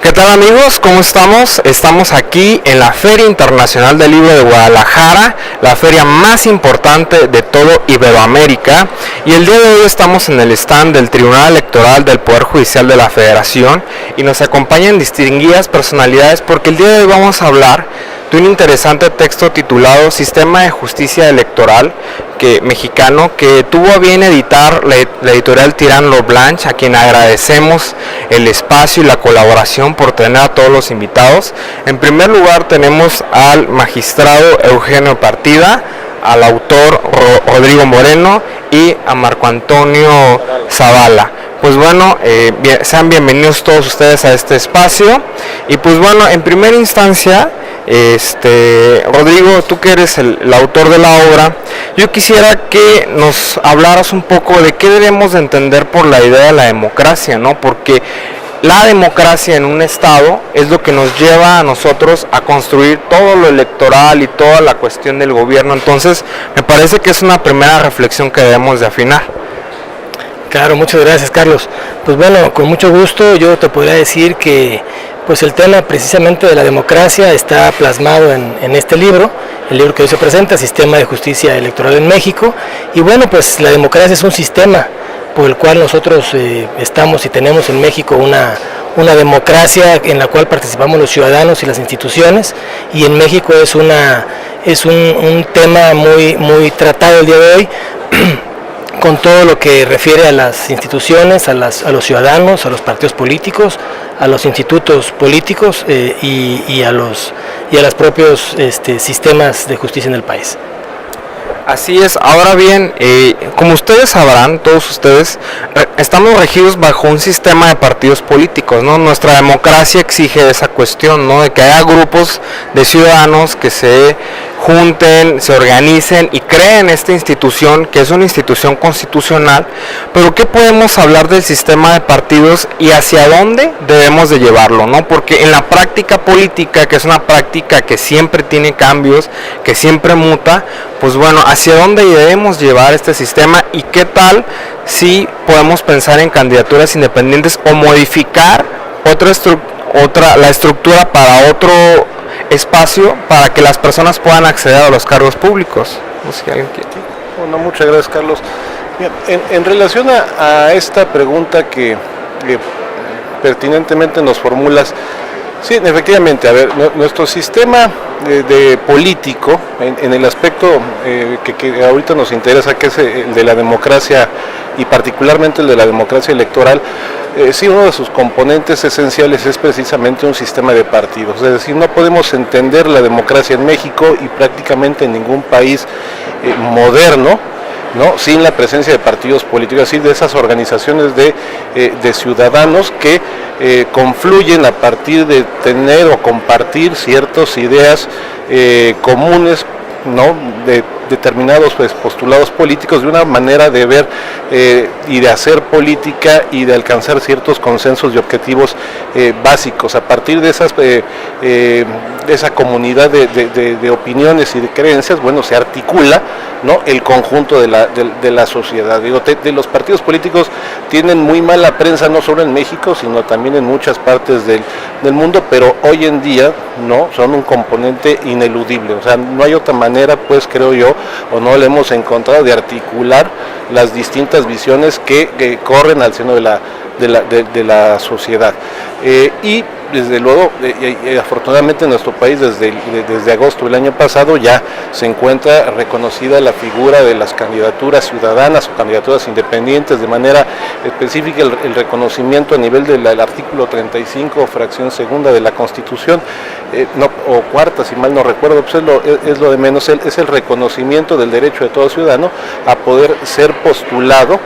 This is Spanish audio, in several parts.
¿Qué tal amigos? ¿Cómo estamos? Estamos aquí en la Feria Internacional del Libro de Guadalajara, la feria más importante de todo Iberoamérica, y el día de hoy estamos en el stand del Tribunal Electoral del Poder Judicial de la Federación y nos acompañan distinguidas personalidades porque el día de hoy vamos a hablar de un interesante texto titulado Sistema de Justicia Electoral mexicano que tuvo a bien editar la editorial Tirán Lo Blanche, a quien agradecemos el espacio y la colaboración por tener a todos los invitados. En primer lugar tenemos al magistrado Eugenio Partida, al autor Rodrigo Moreno y a Marco Antonio Zavala. Pues bueno, sean bienvenidos todos ustedes a este espacio. Y pues bueno, en primera instancia, Rodrigo, tú que eres el autor de la obra, yo quisiera que nos hablaras un poco de qué debemos de entender por la idea de la democracia, ¿no? Porque la democracia en un estado es lo que nos lleva a nosotros a construir todo lo electoral y toda la cuestión del gobierno. Entonces, me parece que es una primera reflexión que debemos de afinar. Claro, muchas gracias, Carlos. Pues bueno, con mucho gusto yo te podría decir que pues el tema precisamente de la democracia está plasmado en este libro, el libro que hoy se presenta, Sistema de Justicia Electoral en México. Y bueno, pues la democracia es un sistema por el cual nosotros estamos y tenemos en México una democracia en la cual participamos los ciudadanos y las instituciones, y en México es un tema muy tratado el día de hoy con todo lo que refiere a las instituciones, a los ciudadanos, a los partidos políticos, a los institutos políticos y a los propios sistemas de justicia en el país. Así es. Ahora bien, como ustedes sabrán, todos ustedes, estamos regidos bajo un sistema de partidos políticos, ¿no? Nuestra democracia exige esa cuestión, ¿no? De que haya grupos de ciudadanos que se junten, se organicen y creen esta institución, que es una institución constitucional. Pero ¿qué podemos hablar del sistema de partidos y hacia dónde debemos de llevarlo, ¿no? Porque en la práctica política, que es una práctica que siempre tiene cambios, que siempre muta, pues bueno, ¿hacia dónde debemos llevar este sistema y qué tal si podemos pensar en candidaturas independientes o modificar la estructura para otro espacio para que las personas puedan acceder a los cargos públicos? No sé si alguien quiere. Bueno, muchas gracias, Carlos. En relación a esta pregunta que pertinentemente nos formulas, sí, efectivamente, a ver, nuestro sistema de político, en el aspecto que ahorita nos interesa, que es el de la democracia y particularmente el de la democracia electoral, sí, uno de sus componentes esenciales es precisamente un sistema de partidos. Es decir, no podemos entender la democracia en México y prácticamente en ningún país moderno, ¿no?, sin la presencia de partidos políticos, así de esas organizaciones de ciudadanos que confluyen a partir de tener o compartir ciertas ideas comunes, ¿no?, de determinados postulados políticos, de una manera de ver y de hacer política y de alcanzar ciertos consensos y objetivos básicos. A partir de esa comunidad de opiniones y de creencias, bueno, se articula, ¿no?, el conjunto de la sociedad. Digo, de los partidos políticos tienen muy mala prensa, no solo en México, sino también en muchas partes del mundo, pero hoy en día, ¿no?, son un componente ineludible. O sea, no hay otra manera, pues, creo yo, o no le hemos encontrado, de articular las distintas visiones que corren al seno de la sociedad. Y desde luego, y afortunadamente en nuestro país desde agosto del año pasado ya se encuentra reconocida la figura de las candidaturas ciudadanas o candidaturas independientes, de manera específica el reconocimiento a nivel del artículo 35, fracción segunda de la Constitución, o cuarta, si mal no recuerdo, pues es lo de menos, es el reconocimiento del derecho de todo ciudadano a poder ser postulado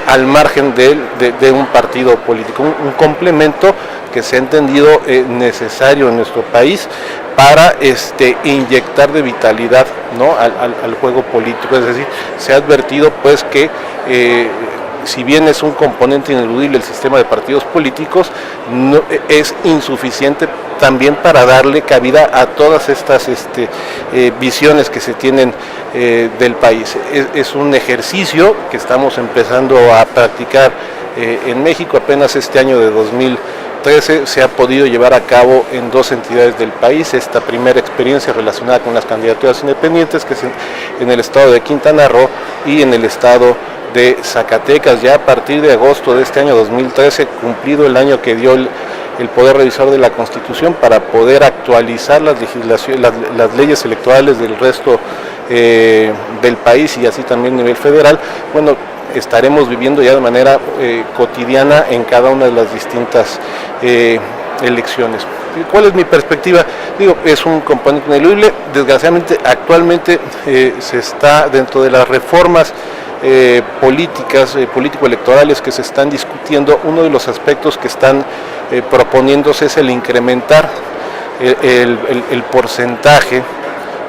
al margen de un partido político, un complemento que se ha entendido necesario en nuestro país para inyectar de vitalidad, ¿no?, al juego político. Es decir, se ha advertido pues que si bien es un componente ineludible el sistema de partidos políticos, no, es insuficiente también para darle cabida a todas estas visiones que se tienen del país. Es un ejercicio que estamos empezando a practicar en México. Apenas este año de 2013 se ha podido llevar a cabo en 2 entidades del país esta primera experiencia relacionada con las candidaturas independientes, que es en el estado de Quintana Roo y en el estado de Zacatecas. Ya a partir de agosto de este año 2013, cumplido el año que dio el Poder Revisor de la Constitución para poder actualizar las leyes electorales del resto del país y así también a nivel federal, bueno, estaremos viviendo ya de manera cotidiana en cada una de las distintas elecciones. ¿Cuál es mi perspectiva? Digo, es un componente ineludible. Desgraciadamente, actualmente se está dentro de las reformas políticas, político-electorales que se están discutiendo. Uno de los aspectos que están proponiéndose es el incrementar el porcentaje,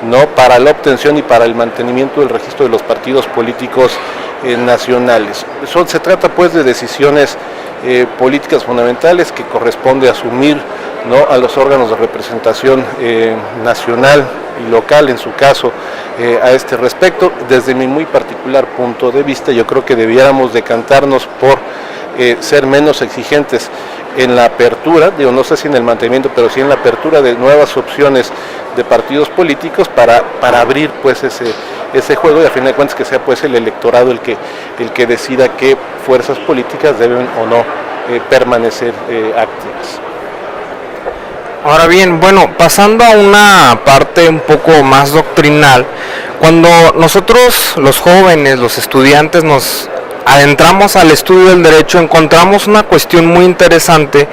¿no?, para la obtención y para el mantenimiento del registro de los partidos políticos nacionales. Se trata pues de decisiones políticas fundamentales que corresponde asumir, ¿no?, a los órganos de representación nacional y local, en su caso, a este respecto. Desde mi muy particular punto de vista, yo creo que debiéramos decantarnos por ser menos exigentes en la apertura, digo, no sé si en el mantenimiento, pero sí en la apertura de nuevas opciones de partidos políticos para abrir pues ese juego, y a fin de cuentas que sea pues el electorado el que decida qué fuerzas políticas deben o no permanecer activas. Ahora bien, bueno, pasando a una parte un poco más doctrinal, cuando nosotros los jóvenes, los estudiantes, nos adentramos al estudio del derecho, encontramos una cuestión muy interesante,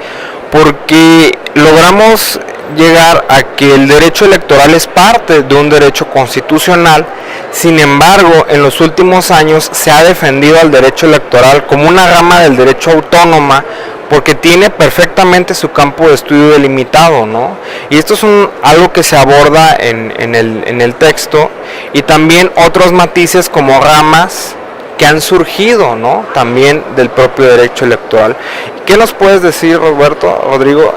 porque logramos llegar a que el derecho electoral es parte de un derecho constitucional. Sin embargo, en los últimos años se ha defendido al derecho electoral como una rama del derecho autónoma, porque tiene perfectamente su campo de estudio delimitado, ¿no? Y esto es algo que se aborda en el texto, y también otros matices como ramas que han surgido, ¿no?, también del propio derecho electoral. ¿Qué nos puedes decir, Rodrigo,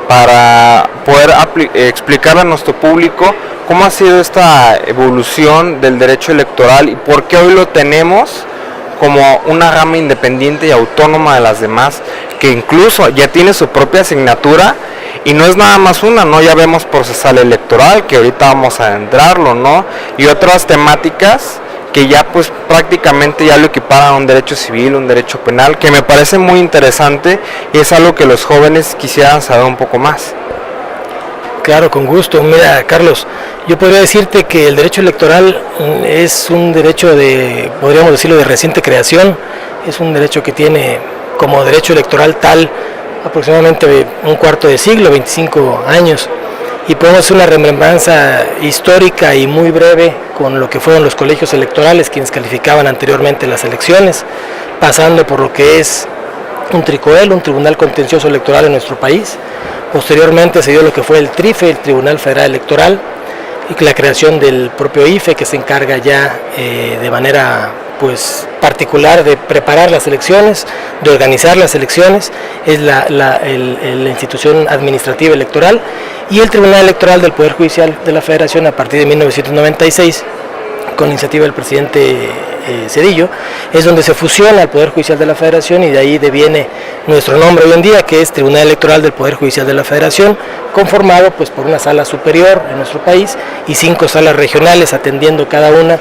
para poder explicarle a nuestro público cómo ha sido esta evolución del derecho electoral y por qué hoy lo tenemos como una rama independiente y autónoma de las demás, que incluso ya tiene su propia asignatura, y no es nada más una, ¿no? Ya vemos procesal electoral, que ahorita vamos a adentrarlo, ¿no?, y otras temáticas que ya pues prácticamente ya lo equiparan a un derecho civil, un derecho penal, que me parece muy interesante y es algo que los jóvenes quisieran saber un poco más. Claro, con gusto. Mira, Carlos, yo podría decirte que el derecho electoral es un derecho podríamos decirlo, de reciente creación. Es un derecho que tiene como derecho electoral tal aproximadamente un cuarto de siglo, 25 años. Y podemos hacer una remembranza histórica y muy breve con lo que fueron los colegios electorales, quienes calificaban anteriormente las elecciones, pasando por lo que es un TRICOEL, un Tribunal Contencioso Electoral en nuestro país. Posteriormente se dio lo que fue el TRIFE, el Tribunal Federal Electoral, y la creación del propio IFE, que se encarga ya de manera pues particular de preparar las elecciones, de organizar las elecciones. Es la institución administrativa electoral, y el Tribunal Electoral del Poder Judicial de la Federación a partir de 1996, con iniciativa del presidente Zedillo, es donde se fusiona el Poder Judicial de la Federación, y de ahí deviene nuestro nombre hoy en día, que es Tribunal Electoral del Poder Judicial de la Federación, conformado pues por una sala superior en nuestro país y 5 salas regionales, atendiendo cada una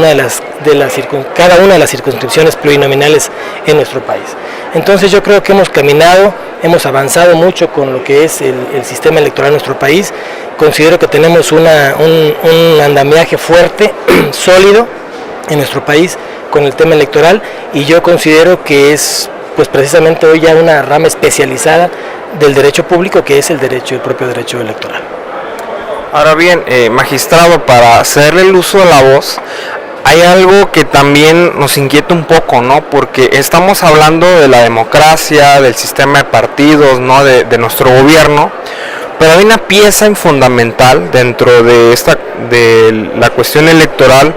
de las circunscripciones plurinominales en nuestro país. Entonces yo creo que hemos caminado hemos avanzado mucho con lo que es el sistema electoral en nuestro país. Considero que tenemos un andamiaje fuerte, sólido en nuestro país con el tema electoral, y yo considero que es pues precisamente hoy ya una rama especializada del derecho público, que es el propio derecho electoral. Ahora bien, magistrado, para hacerle el uso de la voz, hay algo que también nos inquieta un poco, ¿no? Porque estamos hablando de la democracia, del sistema de partidos, ¿no? De nuestro gobierno, pero hay una pieza fundamental dentro de la cuestión electoral,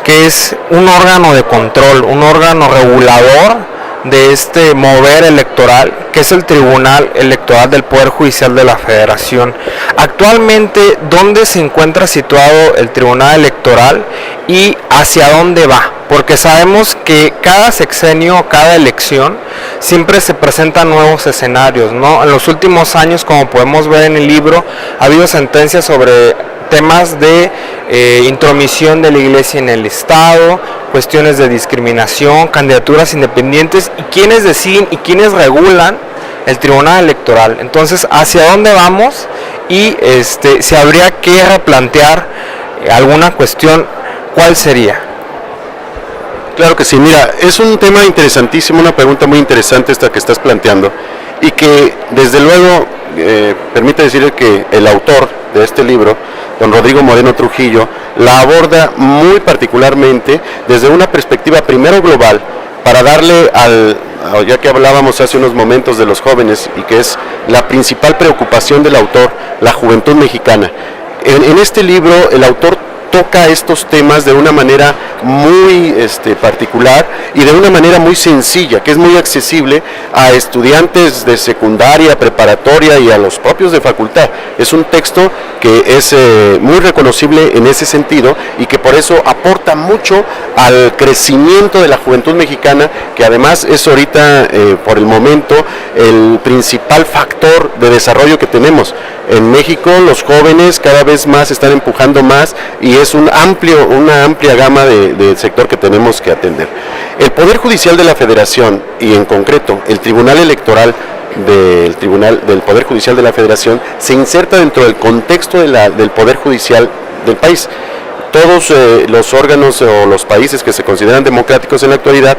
que es un órgano de control, un órgano regulador de este mover electoral, que es el Tribunal Electoral del Poder Judicial de la Federación. Actualmente, ¿dónde se encuentra situado el Tribunal Electoral y hacia dónde va? Porque sabemos que cada sexenio, cada elección, siempre se presentan nuevos escenarios, ¿no? En los últimos años, como podemos ver en el libro, ha habido sentencias sobre temas de intromisión de la Iglesia en el Estado, cuestiones de discriminación, candidaturas independientes, y quiénes deciden y quiénes regulan el Tribunal Electoral. Entonces, ¿hacia dónde vamos? Y si habría que replantear alguna cuestión, ¿cuál sería? Claro que sí, mira, es un tema interesantísimo, una pregunta muy interesante esta que estás planteando, y que desde luego permite decir que el autor de este libro, don Rodrigo Moreno Trujillo, la aborda muy particularmente desde una perspectiva primero global, para darle ya que hablábamos hace unos momentos de los jóvenes, y que es la principal preocupación del autor, la juventud mexicana. En este libro el autor toca estos temas de una manera muy particular y de una manera muy sencilla, que es muy accesible a estudiantes de secundaria, preparatoria y a los propios de facultad. Es un texto que es muy reconocible en ese sentido, y que por eso aporta mucho al crecimiento de la juventud mexicana, que además es ahorita, por el momento, el principal factor de desarrollo que tenemos. En México los jóvenes cada vez más están empujando más, y es una amplia gama de sector que tenemos que atender. El Poder Judicial de la Federación, y en concreto el Tribunal Electoral del Poder Judicial de la Federación, se inserta dentro del contexto del Poder Judicial del país. Todos los órganos o los países que se consideran democráticos en la actualidad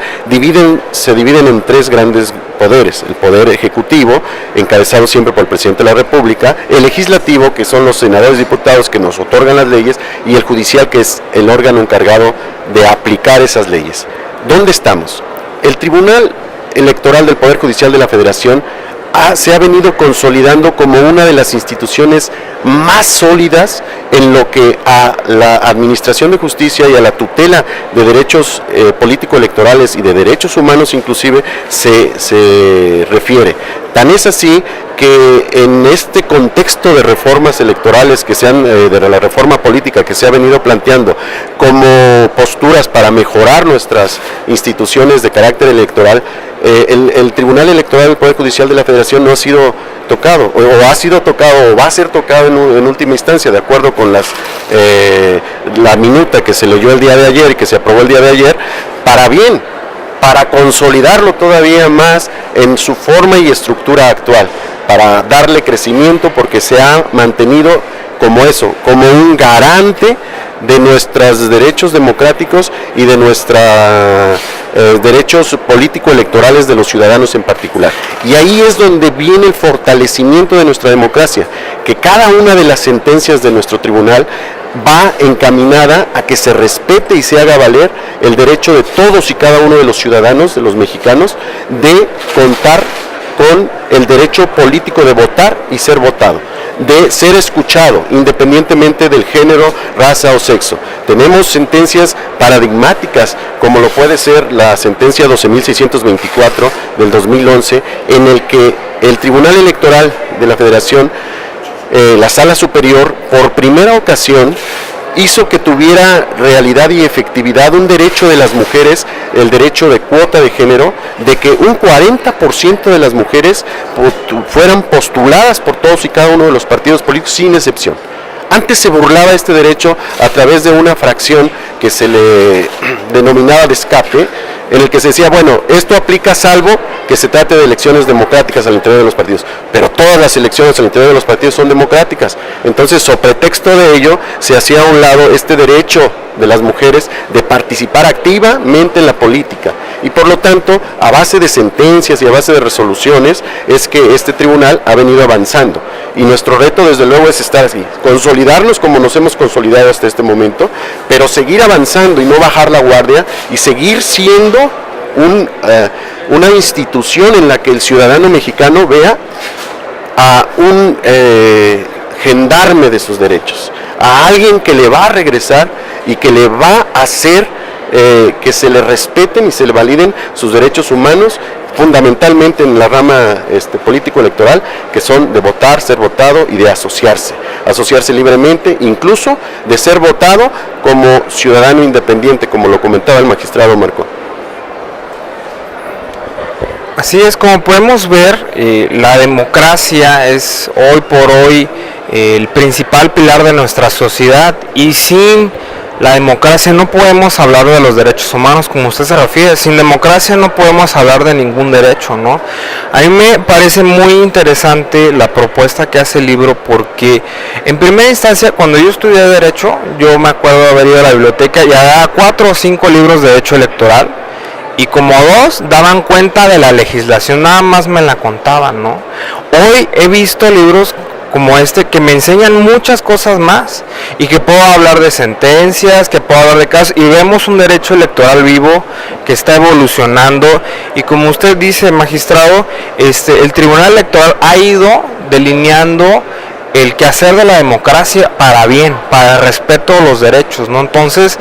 se dividen en tres grandes poderes: el poder ejecutivo, encabezado siempre por el presidente de la República; el legislativo, que son los senadores y diputados que nos otorgan las leyes; y el judicial, que es el órgano encargado de aplicar esas leyes. ¿Dónde estamos? El Tribunal Electoral del Poder Judicial de la Federación se ha venido consolidando como una de las instituciones más sólidas en lo que a la administración de justicia y a la tutela de derechos político-electorales y de derechos humanos inclusive se refiere. Tan es así que en este contexto de reformas electorales de la reforma política que se ha venido planteando como posturas para mejorar nuestras instituciones de carácter electoral, el Tribunal Electoral del Poder Judicial de la Federación no ha sido tocado, o ha sido tocado, o va a ser tocado en última instancia, de acuerdo con la minuta que se leyó el día de ayer y que se aprobó el día de ayer, para consolidarlo todavía más en su forma y estructura actual, para darle crecimiento, porque se ha mantenido como un garante de nuestros derechos democráticos y de nuestros derechos político-electorales de los ciudadanos en particular. Y ahí es donde viene el fortalecimiento de nuestra democracia, que cada una de las sentencias de nuestro tribunal va encaminada a que se respete y se haga valer el derecho de todos y cada uno de los ciudadanos, de los mexicanos, de contar con el derecho político de votar y ser votado, de ser escuchado independientemente del género, raza o sexo. Tenemos sentencias paradigmáticas, como lo puede ser la sentencia 12.624 del 2011, en el que el Tribunal Electoral de la Federación, la Sala Superior, por primera ocasión hizo que tuviera realidad y efectividad un derecho de las mujeres, el derecho de cuota de género, de que un 40% de las mujeres fueran postuladas por todos y cada uno de los partidos políticos sin excepción. Antes se burlaba este derecho a través de una fracción que se le denominaba de escape, en el que se decía, bueno, esto aplica salvo que se trate de elecciones democráticas al interior de los partidos, pero todas las elecciones al interior de los partidos son democráticas. Entonces, sobre pretexto de ello, se hacía a un lado este derecho de las mujeres de participar activamente en la política, y por lo tanto, a base de sentencias y a base de resoluciones, es que este tribunal ha venido avanzando, y nuestro reto desde luego es estar así, consolidarnos como nos hemos consolidado hasta este momento, pero seguir avanzando y no bajar la guardia, y seguir siendo una institución en la que el ciudadano mexicano vea a un gendarme de sus derechos, a alguien que le va a regresar y que le va a hacer que se le respeten y se le validen sus derechos humanos, fundamentalmente en la rama político-electoral, que son de votar, ser votado y de asociarse libremente, incluso de ser votado como ciudadano independiente, como lo comentaba el magistrado Marco. Así es, como podemos ver, la democracia es hoy por hoy el principal pilar de nuestra sociedad, y sin la democracia no podemos hablar de los derechos humanos, como usted se refiere. Sin democracia no podemos hablar de ningún derecho, ¿no? A mí me parece muy interesante la propuesta que hace el libro, porque en primera instancia, cuando yo estudié Derecho, yo me acuerdo de haber ido a la biblioteca y había 4 o 5 libros de Derecho Electoral, y como 2 daban cuenta de la legislación, nada más me la contaban, ¿no? Hoy he visto libros como este que me enseñan muchas cosas más, y que puedo hablar de sentencias, que puedo hablar de casos, y vemos un derecho electoral vivo que está evolucionando, y como usted dice, magistrado, el Tribunal Electoral ha ido delineando el quehacer de la democracia para bien, para el respeto a los derechos, ¿no? Entonces,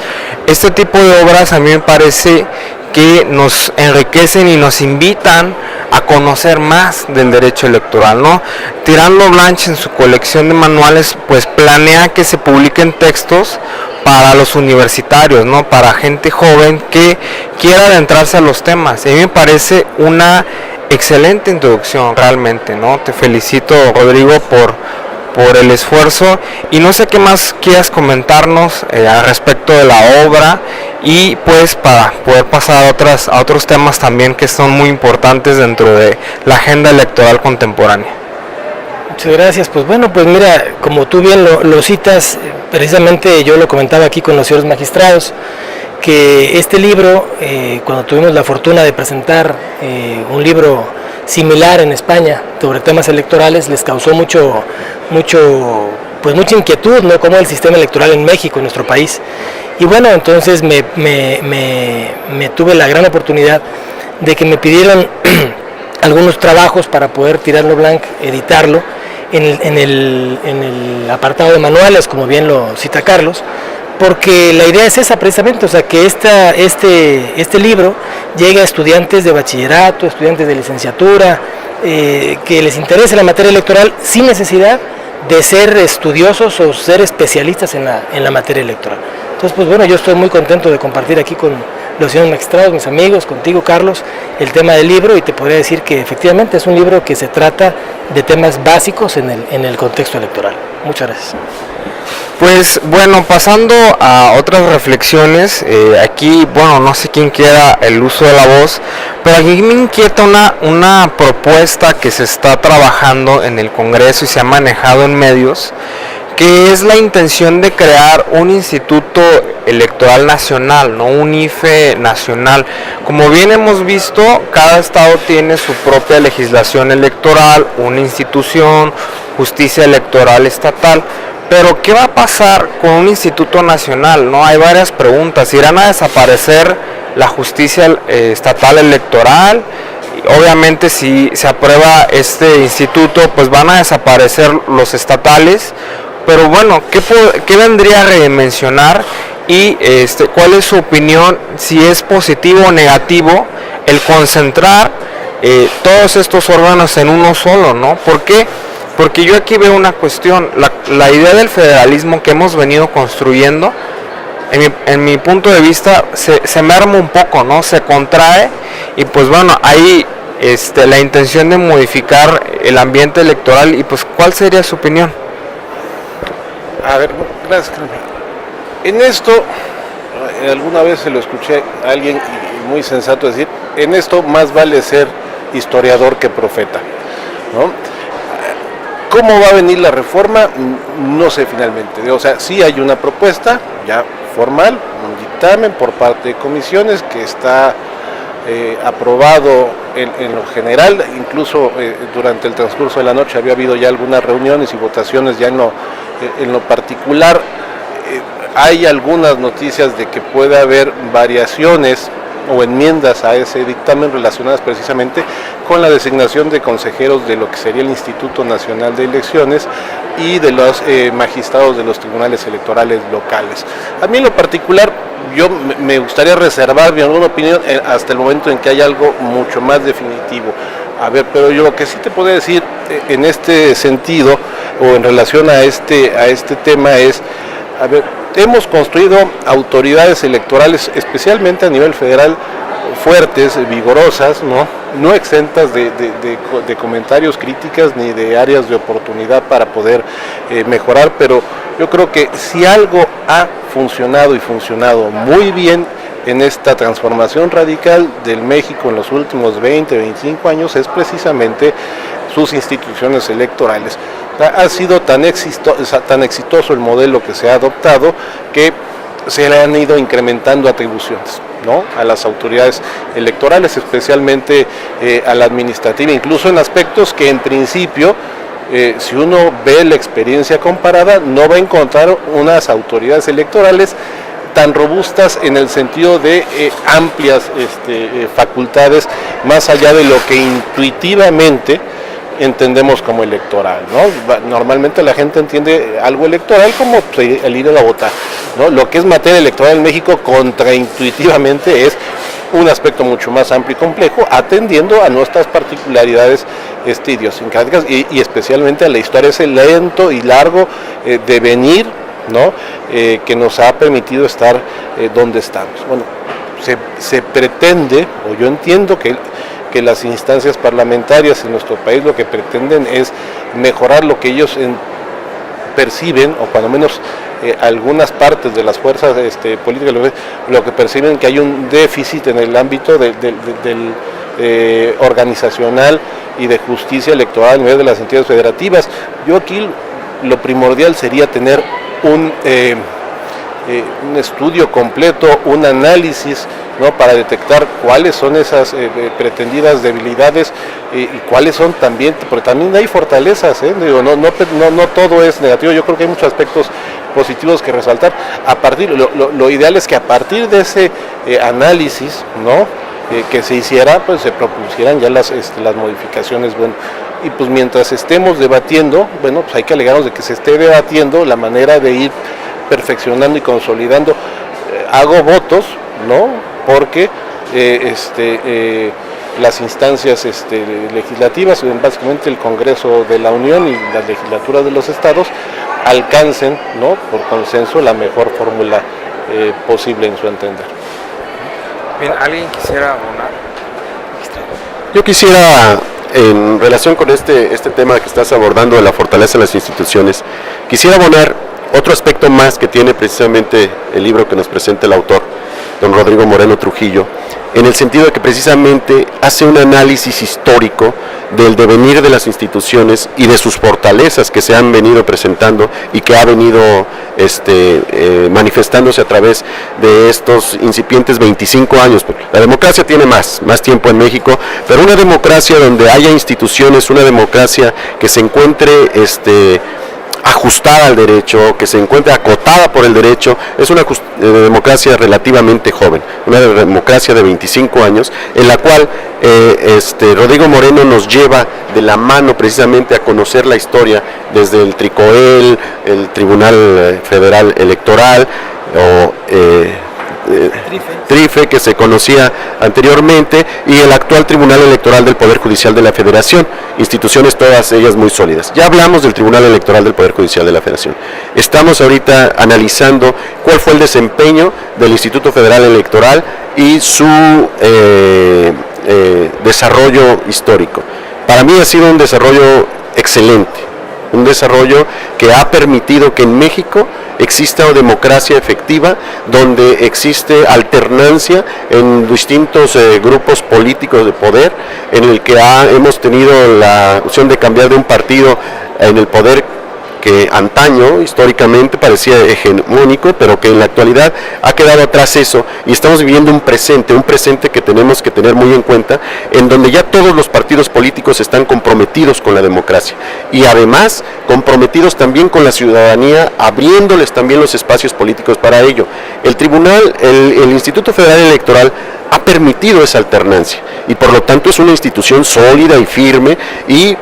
este tipo de obras a mí me parece que nos enriquecen y nos invitan a conocer más del derecho electoral, ¿no? Tirando Blanch, en su colección de manuales, pues planea que se publiquen textos para los universitarios, ¿no? Para gente joven que quiera adentrarse a los temas. Y a mí me parece una excelente introducción realmente, ¿no? Te felicito, Rodrigo, por el esfuerzo, y no sé qué más quieras comentarnos al respecto de la obra, y pues para poder pasar a otros temas también que son muy importantes dentro de la agenda electoral contemporánea. Muchas gracias. Pues bueno, pues mira, como tú bien lo citas, precisamente yo lo comentaba aquí con los señores magistrados, que este libro, cuando tuvimos la fortuna de presentar un libro similar en España sobre temas electorales, les causó mucha inquietud, ¿no? Cómo el sistema electoral en México, en nuestro país. Y bueno, entonces me tuve la gran oportunidad de que me pidieron algunos trabajos para poder tirarlo blanc, editarlo en el apartado de manuales, como bien lo cita Carlos, porque la idea es esa precisamente, o sea, que este libro llegue a estudiantes de bachillerato, estudiantes de licenciatura, que les interese la materia electoral sin necesidad de ser estudiosos o ser especialistas en la materia electoral. Entonces, pues bueno, yo estoy muy contento de compartir aquí con los señores magistrados, mis amigos, contigo, Carlos, el tema del libro, y te podría decir que efectivamente es un libro que se trata de temas básicos en el contexto electoral. Muchas gracias. Pues bueno, pasando a otras reflexiones, aquí, bueno, no sé quién quiera el uso de la voz, pero aquí me inquieta una propuesta que se está trabajando en el Congreso y se ha manejado en medios, que es la intención de crear un instituto electoral nacional, ¿no? Un IFE nacional. Como bien hemos visto, cada estado tiene su propia legislación electoral, una institución, justicia electoral estatal. Pero ¿qué va a pasar con un instituto nacional? ¿No? Hay varias preguntas. ¿Irán a desaparecer la justicia estatal electoral? Obviamente, si se aprueba este instituto, pues van a desaparecer los estatales. Pero bueno, ¿qué vendría a redimensionar? Y ¿cuál es su opinión, si es positivo o negativo el concentrar todos estos órganos en uno solo, ¿no? ¿Por qué? Porque yo aquí veo una cuestión, la idea del federalismo que hemos venido construyendo, en mi punto de vista, se merma un poco, ¿no? Se contrae, y pues bueno, hay la intención de modificar el ambiente electoral, y pues ¿cuál sería su opinión? A ver, gracias. En esto alguna vez se lo escuché a alguien muy sensato decir, en esto más vale ser historiador que profeta, ¿no? ¿Cómo va a venir la reforma? No sé finalmente. O sea, sí hay una propuesta ya formal, un dictamen por parte de comisiones que está aprobado en lo general, incluso durante el transcurso de la noche había habido ya algunas reuniones y votaciones ya en lo particular. Hay algunas noticias de que puede haber variaciones o enmiendas a ese dictamen relacionadas precisamente con la designación de consejeros de lo que sería el Instituto Nacional de Elecciones y de los magistrados de los tribunales electorales locales. A mí en lo particular, yo me gustaría reservar mi alguna opinión hasta el momento en que haya algo mucho más definitivo. A ver, pero yo lo que sí te puedo decir en este sentido o en relación a este tema es, a ver, hemos construido autoridades electorales, especialmente a nivel federal, fuertes, vigorosas, no exentas de comentarios, críticas ni de áreas de oportunidad para poder mejorar, pero yo creo que si algo ha funcionado y funcionado muy bien en esta transformación radical del México en los últimos 20, 25 años es precisamente sus instituciones electorales. Ha sido tan exitoso el modelo que se ha adoptado que se le han ido incrementando atribuciones, ¿no?, a las autoridades electorales, especialmente a la administrativa, incluso en aspectos que en principio, si uno ve la experiencia comparada, no va a encontrar unas autoridades electorales tan robustas en el sentido de amplias facultades, más allá de lo que intuitivamente entendemos como electoral, ¿no? Normalmente la gente entiende algo electoral como el ir a votar, ¿no? Lo que es materia electoral en México contraintuitivamente es un aspecto mucho más amplio y complejo, atendiendo a nuestras particularidades idiosincráticas y especialmente a la historia, ese lento y largo devenir, ¿no?, que nos ha permitido estar donde estamos. Bueno, se pretende, o yo entiendo que las instancias parlamentarias en nuestro país lo que pretenden es mejorar lo que ellos perciben, o cuando menos algunas partes de las fuerzas políticas lo que perciben, que hay un déficit en el ámbito del organizacional y de justicia electoral a nivel de las entidades federativas. Yo aquí lo primordial sería tener un estudio completo, un análisis, ¿no?, para detectar cuáles son esas pretendidas debilidades y cuáles son también, porque también hay fortalezas, digo, no todo es negativo. Yo creo que hay muchos aspectos positivos que resaltar. Lo ideal es que a partir de ese análisis, ¿no?, que se hiciera, pues se propusieran ya las modificaciones. Bueno, y pues mientras estemos debatiendo, bueno, pues hay que alegarnos de que se esté debatiendo la manera de ir perfeccionando y consolidando. Hago votos, ¿no?, porque las instancias legislativas, básicamente el Congreso de la Unión y las legislaturas de los estados, alcancen, ¿no?, por consenso la mejor fórmula posible en su entender. Bien, ¿alguien quisiera abonar? Yo quisiera, en relación con este tema que estás abordando de la fortaleza de las instituciones, quisiera abonar otro aspecto más que tiene precisamente el libro que nos presenta el autor, don Rodrigo Moreno Trujillo, en el sentido de que precisamente hace un análisis histórico del devenir de las instituciones y de sus fortalezas que se han venido presentando y que ha venido manifestándose a través de estos incipientes 25 años. La democracia tiene más tiempo en México, pero una democracia donde haya instituciones, una democracia que se encuentre ajustada al derecho, que se encuentre acotada por el derecho, es una democracia relativamente joven, una democracia de 25 años, en la cual Rodrigo Moreno nos lleva de la mano precisamente a conocer la historia desde el TRICOEL, el Tribunal Federal Electoral, o TRIFE, que se conocía anteriormente, y el actual Tribunal Electoral del Poder Judicial de la Federación, instituciones todas ellas muy sólidas. Ya hablamos del Tribunal Electoral del Poder Judicial de la Federación. Estamos ahorita analizando cuál fue el desempeño del Instituto Federal Electoral y su desarrollo histórico. Para mí ha sido un desarrollo excelente, un desarrollo que ha permitido que en México exista democracia efectiva, donde existe alternancia en distintos grupos políticos de poder, en el que hemos tenido la opción de cambiar de un partido en el poder que antaño históricamente parecía hegemónico, pero que en la actualidad ha quedado atrás eso, y estamos viviendo un presente que tenemos que tener muy en cuenta, en donde ya todos los partidos políticos están comprometidos con la democracia, y además comprometidos también con la ciudadanía, abriéndoles también los espacios políticos para ello. El tribunal, el Instituto Federal Electoral ha permitido esa alternancia, y por lo tanto es una institución sólida y firme, y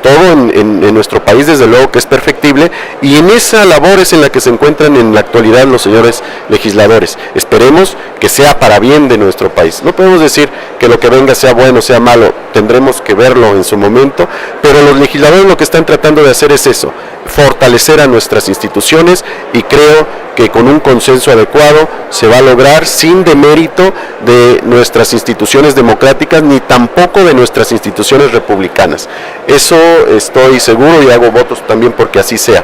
todo en nuestro país desde luego que es perfectible, y en esa labor es en la que se encuentran en la actualidad los señores legisladores. Esperemos que sea para bien de nuestro país. No podemos decir que lo que venga sea bueno o sea malo, tendremos que verlo en su momento, pero los legisladores lo que están tratando de hacer es eso, fortalecer a nuestras instituciones, y creo que con un consenso adecuado se va a lograr, sin demérito de nuestras instituciones democráticas ni tampoco de nuestras instituciones republicanas. Eso estoy seguro y hago votos también porque así sea.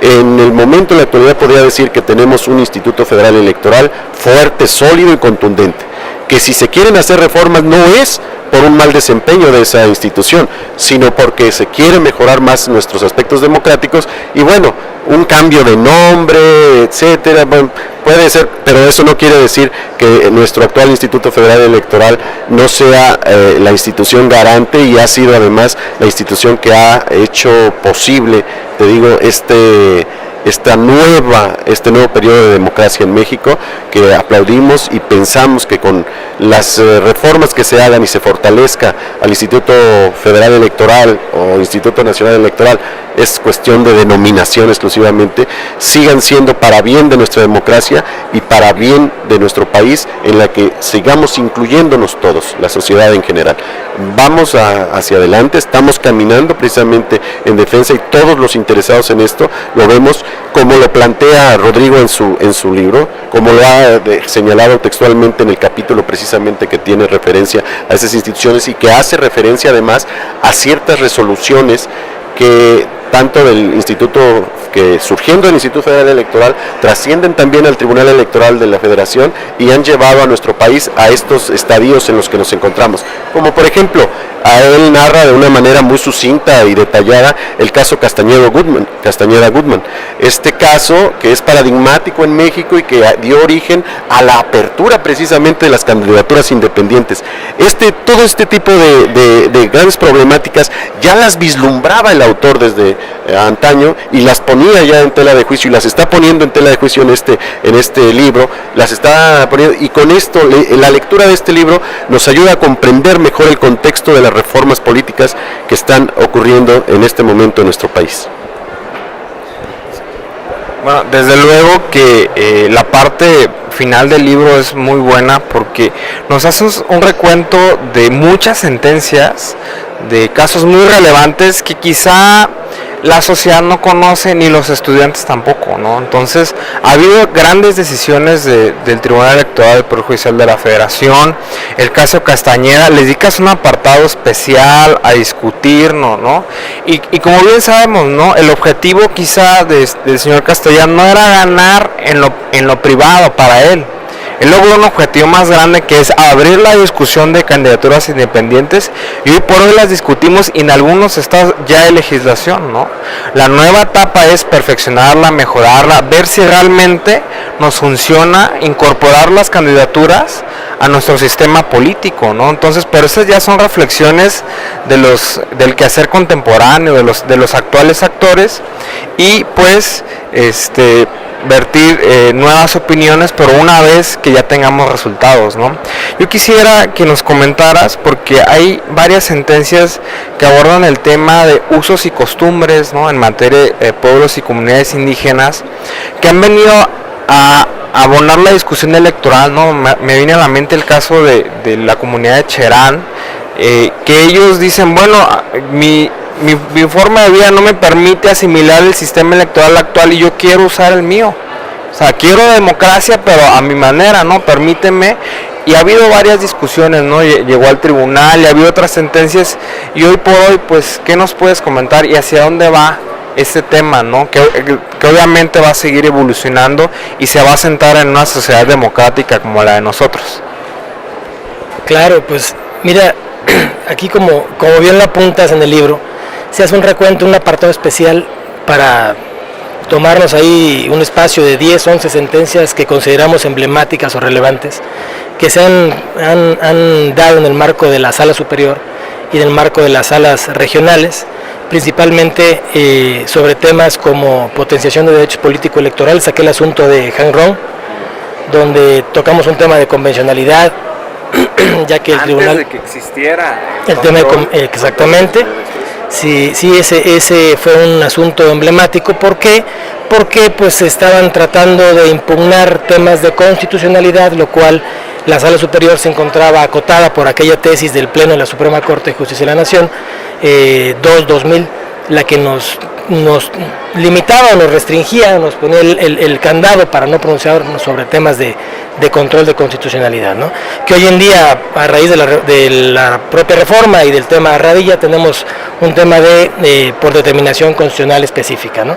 En el momento, en la actualidad, podría decir que tenemos un Instituto Federal Electoral fuerte, sólido y contundente, que si se quieren hacer reformas no es por un mal desempeño de esa institución, sino porque se quiere mejorar más nuestros aspectos democráticos, y bueno, un cambio de nombre, etcétera, bueno, puede ser, pero eso no quiere decir que nuestro actual Instituto Federal Electoral no sea la institución garante, y ha sido además la institución que ha hecho posible, te digo, este nuevo periodo de democracia en México, que aplaudimos y pensamos que con las reformas que se hagan y se fortalezca al Instituto Federal Electoral o Instituto Nacional Electoral, es cuestión de denominación exclusivamente, sigan siendo para bien de nuestra democracia y para bien de nuestro país, en la que sigamos incluyéndonos todos, la sociedad en general. Vamos hacia adelante, estamos caminando precisamente en defensa, y todos los interesados en esto lo vemos como lo plantea Rodrigo en su libro, como lo ha señalado textualmente en el capítulo precisamente que tiene referencia a esas instituciones, y que hace referencia además a ciertas resoluciones que tanto del Instituto, que surgiendo del Instituto Federal Electoral, trascienden también al Tribunal Electoral de la Federación y han llevado a nuestro país a estos estadios en los que nos encontramos. Como por ejemplo, a él narra de una manera muy sucinta y detallada el caso Castañeda Goodman. Este caso que es paradigmático en México y que dio origen a la apertura precisamente de las candidaturas independientes. Todo este tipo de grandes problemáticas ya las vislumbraba el autor desde antaño, y las ponía ya en tela de juicio, y las está poniendo en tela de juicio en este libro, las está poniendo, y con esto la lectura de este libro nos ayuda a comprender mejor el contexto de las reformas políticas que están ocurriendo en este momento en nuestro país. Bueno, desde luego que la parte final del libro es muy buena, porque nos hace un recuento de muchas sentencias, de casos muy relevantes que quizá la sociedad no conoce, ni los estudiantes tampoco, ¿no? Entonces, ha habido grandes decisiones del Tribunal Electoral del Poder Judicial de la Federación. El caso Castañeda, les dedicas un apartado especial a discutir, ¿no? Y como bien sabemos, ¿no?, el objetivo quizá del señor Castañeda no era ganar en lo privado para él. Él logró un objetivo más grande, que es abrir la discusión de candidaturas independientes, y hoy por hoy las discutimos, y en algunos estados ya hay legislación, ¿no? La nueva etapa es perfeccionarla, mejorarla, ver si realmente nos funciona incorporar las candidaturas a nuestro sistema político, ¿no? Entonces, pero esas ya son reflexiones del quehacer contemporáneo, de los actuales actores, y pues vertir nuevas opiniones, pero una vez que ya tengamos resultados, ¿no? Yo quisiera que nos comentaras, porque hay varias sentencias que abordan el tema de usos y costumbres, ¿no?, en materia de pueblos y comunidades indígenas, que han venido a abonar la discusión electoral, ¿no? Me viene a la mente el caso de la comunidad de Cherán, que ellos dicen, bueno, mi forma de vida no me permite asimilar el sistema electoral actual, y yo quiero usar el mío. O sea, quiero democracia, pero a mi manera, ¿no? Permíteme. Y ha habido varias discusiones, ¿no? Llegó al tribunal, y ha habido otras sentencias, y hoy por hoy, pues, ¿qué nos puedes comentar y hacia dónde va este tema, ¿no? Que obviamente va a seguir evolucionando y se va a sentar en una sociedad democrática como la de nosotros. Claro, pues mira, aquí como bien lo apuntas en el libro, se hace un recuento, un apartado especial para tomarnos ahí un espacio de 10, 11 sentencias que consideramos emblemáticas o relevantes, que se han dado en el marco de la Sala Superior y en el marco de las salas regionales, principalmente sobre temas como potenciación de derechos político-electorales, aquel asunto de Han Rong, donde tocamos un tema de convencionalidad, ya que el tribunal... Antes de que existiera el tema exactamente. Sí, ese fue un asunto emblemático. ¿Por qué? Porque pues estaban tratando de impugnar temas de constitucionalidad, lo cual la Sala Superior se encontraba acotada por aquella tesis del Pleno de la Suprema Corte de Justicia de la Nación, 2-2000, la que nos limitaba, nos restringía, nos ponía el candado para no pronunciarnos sobre temas de control de constitucionalidad, ¿no? Que hoy en día, a raíz de la propia reforma y del tema Radilla, tenemos un tema por determinación constitucional específica, ¿no?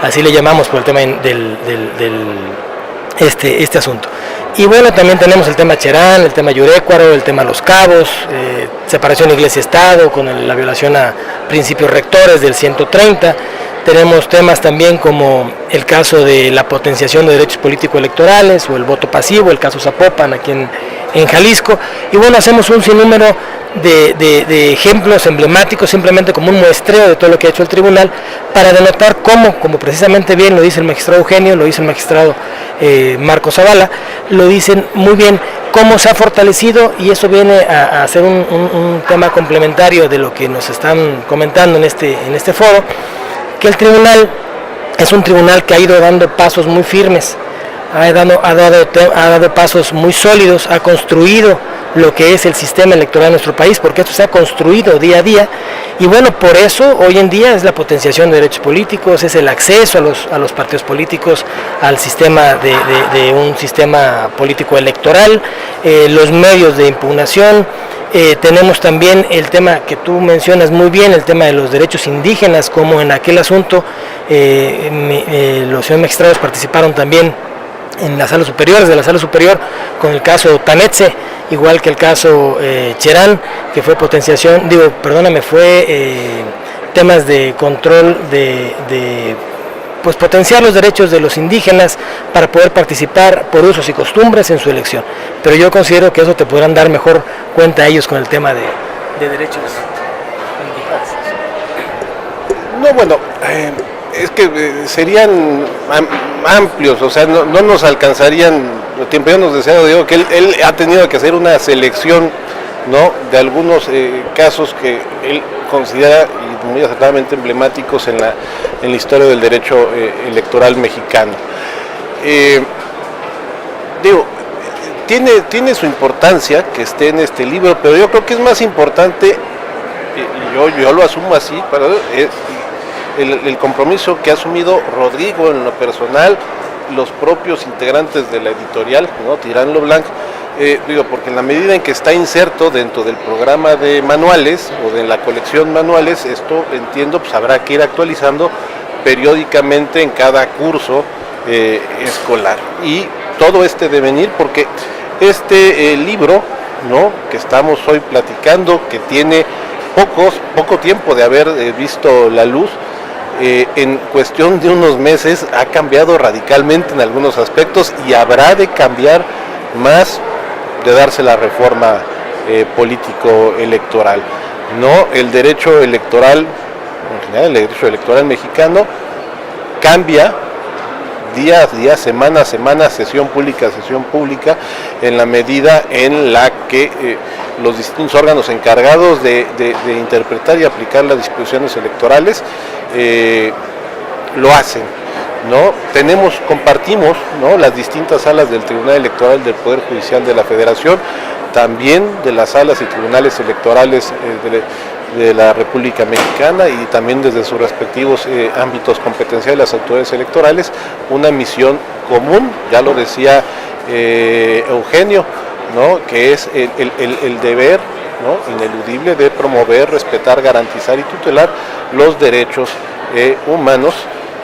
Así le llamamos por el tema este asunto. Y bueno, también tenemos el tema Cherán, el tema Yurécuaro, el tema Los Cabos, separación Iglesia-Estado con la violación a principios rectores del 130. Tenemos temas también como el caso de la potenciación de derechos político-electorales o el voto pasivo, el caso Zapopan aquí en Jalisco. Y bueno, hacemos un sinnúmero de ejemplos emblemáticos, simplemente como un muestreo de todo lo que ha hecho el tribunal, para denotar cómo, como precisamente bien lo dice el magistrado Eugenio, lo dice el magistrado Marco Zavala, lo dicen muy bien, cómo se ha fortalecido, y eso viene a ser un tema complementario de lo que nos están comentando en este foro, que el tribunal es un tribunal que ha ido dando pasos muy firmes, ha dado pasos muy sólidos, ha construido lo que es el sistema electoral de nuestro país, porque esto se ha construido día a día, y bueno, por eso hoy en día es la potenciación de derechos políticos, es el acceso a los partidos políticos, al sistema de un sistema político electoral, los medios de impugnación. Tenemos también el tema que tú mencionas muy bien, el tema de los derechos indígenas, como en aquel asunto los señores magistrados participaron también en las salas superiores, de la Sala Superior, con el caso Tanetse, igual que el caso Cherán, que fue fue temas de control pues potenciar los derechos de los indígenas para poder participar por usos y costumbres en su elección. Pero yo considero que eso te podrán dar mejor cuenta a ellos con el tema de derechos indígenas. No, bueno, es que serían amplios, o sea, no nos alcanzarían el tiempo. Yo nos deseo, digo, que él ha tenido que hacer una selección, ¿no?, de algunos casos que él considera y muy acertadamente emblemáticos en la historia del derecho electoral mexicano. Tiene su importancia que esté en este libro, pero yo creo que es más importante, y yo lo asumo así, el compromiso que ha asumido Rodrigo en lo personal, los propios integrantes de la editorial, ¿no?, Tirán lo Blanc, porque en la medida en que está inserto dentro del programa de manuales o de la colección manuales, esto entiendo pues habrá que ir actualizando periódicamente en cada curso escolar. Y todo este devenir, porque este libro, ¿no?, que estamos hoy platicando, que tiene poco tiempo de haber visto la luz, en cuestión de unos meses ha cambiado radicalmente en algunos aspectos y habrá de cambiar más de darse la reforma político-electoral. No, el derecho electoral, en general el derecho electoral mexicano, cambia día a día, semana a semana, sesión pública, en la medida en la que los distintos órganos encargados de interpretar y aplicar las disposiciones electorales lo hacen, ¿no? Compartimos, ¿no?, las distintas salas del Tribunal Electoral del Poder Judicial de la Federación, también de las salas y tribunales electorales de la República Mexicana, y también desde sus respectivos ámbitos competenciales las autoridades electorales, una misión común, ya lo decía Eugenio, ¿no?, que es el deber, ¿no?, ineludible de promover, respetar, garantizar y tutelar los derechos humanos,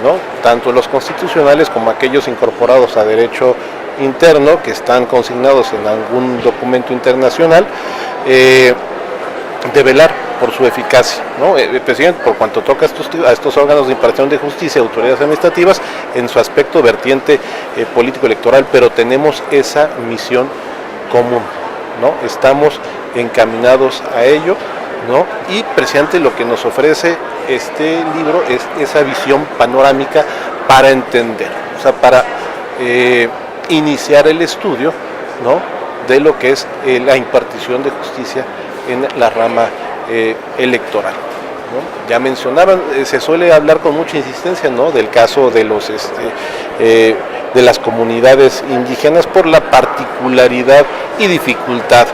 ¿no? Tanto los constitucionales como aquellos incorporados a derecho interno que están consignados en algún documento internacional, de velar por su eficacia, ¿no? Presidente, por cuanto toca a estos órganos de impartición de justicia, autoridades administrativas, en su aspecto vertiente político-electoral, pero tenemos esa misión común, ¿no? Estamos encaminados a ello, ¿no? Y precisamente lo que nos ofrece este libro es esa visión panorámica para entender, o sea, para iniciar el estudio, ¿no? De lo que es la impartición de justicia en la rama electoral, ¿no? Ya mencionaban, se suele hablar con mucha insistencia, ¿no? Del caso de los de las comunidades indígenas por la particularidad y dificultad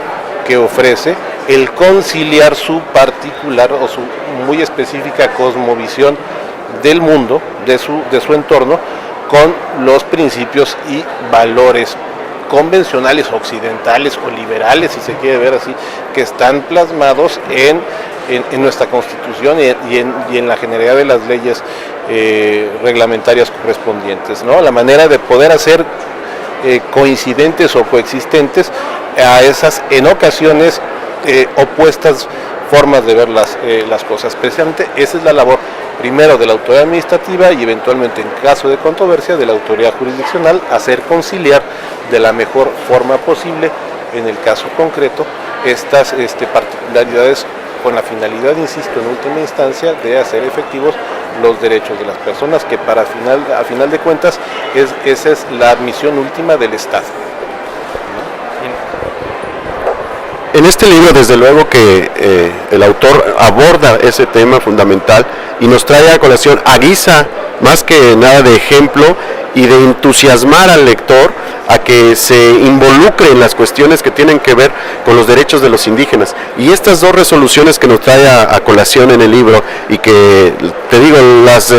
que ofrece el conciliar su particular o su muy específica cosmovisión del mundo, de su entorno, con los principios y valores convencionales, occidentales o liberales, si se quiere ver así, que están plasmados en nuestra Constitución y en la generalidad de las leyes reglamentarias correspondientes, ¿no? La manera de poder hacer coincidentes o coexistentes a esas, en ocasiones, opuestas formas de ver las cosas. Precisamente esa es la labor, primero de la autoridad administrativa y eventualmente, en caso de controversia, de la autoridad jurisdiccional, hacer conciliar de la mejor forma posible, en el caso concreto, estas particularidades con la finalidad, insisto, en última instancia, de hacer efectivos los derechos de las personas, que a final de cuentas esa es la misión última del Estado. En este libro, desde luego que el autor aborda ese tema fundamental y nos trae a colación, a guisa más que nada de ejemplo y de entusiasmar al lector a que se involucre en las cuestiones que tienen que ver con los derechos de los indígenas. Y estas dos resoluciones que nos trae a colación en el libro y que, te digo, las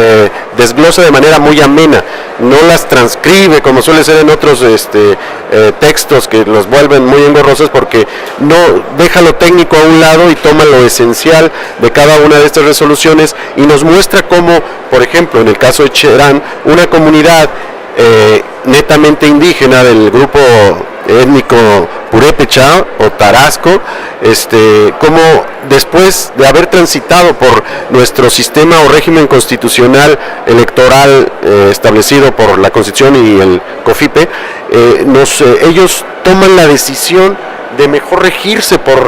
desglosa de manera muy amena, no las transcribe como suele ser en otros textos que los vuelven muy engorrosos, porque no deja lo técnico a un lado y toma lo esencial de cada una de estas resoluciones y nos muestra cómo, por ejemplo, en el caso de Cherán, una comunidad netamente indígena del grupo étnico Purépecha o Tarasco, como después de haber transitado por nuestro sistema o régimen constitucional electoral establecido por la Constitución y el COFIPE, ellos toman la decisión de mejor regirse por